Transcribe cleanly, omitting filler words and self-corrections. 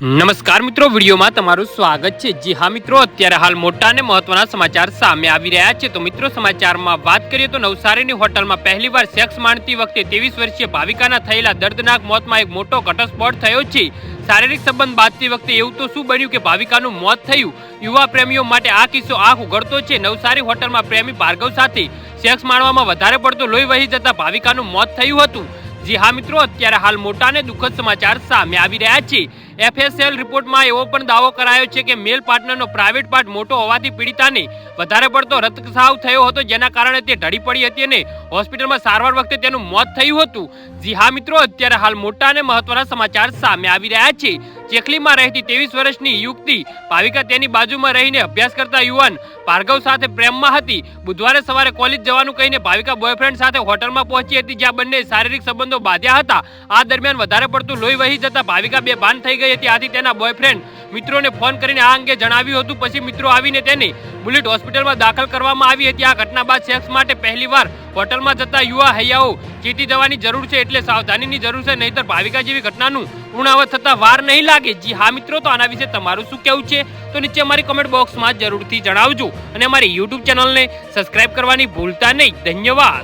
નમસ્કાર મિત્રો, વિડીયોમાં તમારું સ્વાગત છે। જી હા મિત્રો, અત્યારે હાલ મોટા અને મહત્વના સમાચાર સામે આવી રહ્યા છે। તો મિત્રો, સમાચારમાં વાત કરીએ તો નવસારીની હોટલમાં પહેલીવાર સેક્સ માણતી વખતે 23 વર્ષીય ભાવિકાના થયેલા દર્દનાક મોતમાં એક મોટો ઘટસ્ફોટ થયો છે। શારીરિક સંબંધ બાંધતી વખતે એવું તો શું બન્યું કે ભાવિકાનું મોત થયું? યુવા પ્રેમીઓ માટે આ કિસ્સો આંખ ઉઘડતો છે। નવસારી હોટલમાં પ્રેમી ભાર્ગવ સાથે સેક્સ માણવામાં વધારે પડતો લોહી વહી જતા ભાવિકાનું મોત થયું હતું। જી હા મિત્રો, અત્યારે હાલ મોટા અને દુઃખદ સમાચાર સામે આવી રહ્યા છે। FSL રિપોર્ટમાં એવો પણ દાવો કરાયો છે કે મેલ પાર્ટનરનો પ્રાઇવેટ પાર્ટ મોટો હોવાથી પીડિતાને વધારે પડતો રક્તસ્રાવ થયો હતો, જેના કારણે તે ઢળી પડી હતી અને હોસ્પિટલમાં સારવાર વખતે તેનું મોત થયું હતું। જી હા મિત્રો, અત્યારે હાલ મોટા અને મહત્વના સમાચાર સામે આવી રહ્યા છે। ચેખલીમાં રહેતી 23 વર્ષની યુવતી ભાવિકા તેની બાજુમાં રહીને અભ્યાસ કરતા યુવાન ભાર્ગવ સાથે પ્રેમમાં હતી। બુધવારે સવારે કોલેજ જવાનું કહીને ભાવિકા બોયફ્રેન્ડ સાથે હોટલમાં પહોંચી હતી, જ્યાં બંને શારીરિક સંબંધો બાંધ્યા હતા। આ દરમિયાન વધારે પડતું લોહી વહી જતા ભાવિકા બેભાન થઈ ગઈ હતી। આથી તેના બોયફ્રેન્ડ મિત્રોને ફોન કરીને આ અંગે જણાવ્યું હતું। પછી મિત્રો આવીને તેને બુલેટ હોસ્પિટલમાં દાખલ કરવામાં આવી હતી। આ ઘટના બાદ સેક્સ માટે પહેલીવાર હોટલમાં જતા યુવા હૈયાઓ ચેતી જવાની જરૂર છે, એટલે સાવધાનીની જરૂર છે, નહીતર ભાવિકા જેવી ઘટનાનું પુનરાવર્તન થતા વાર નહીં લાગે। જી હા મિત્રો, તો આના વિશે તમારું શું કહેવું છે તો નીચે અમારી કમેન્ટ બોક્સમાં જરૂરથી જણાવજો અને અમારી YouTube ચેનલને સબસ્ક્રાઇબ કરવાની ભૂલતા નહીં। ધન્યવાદ।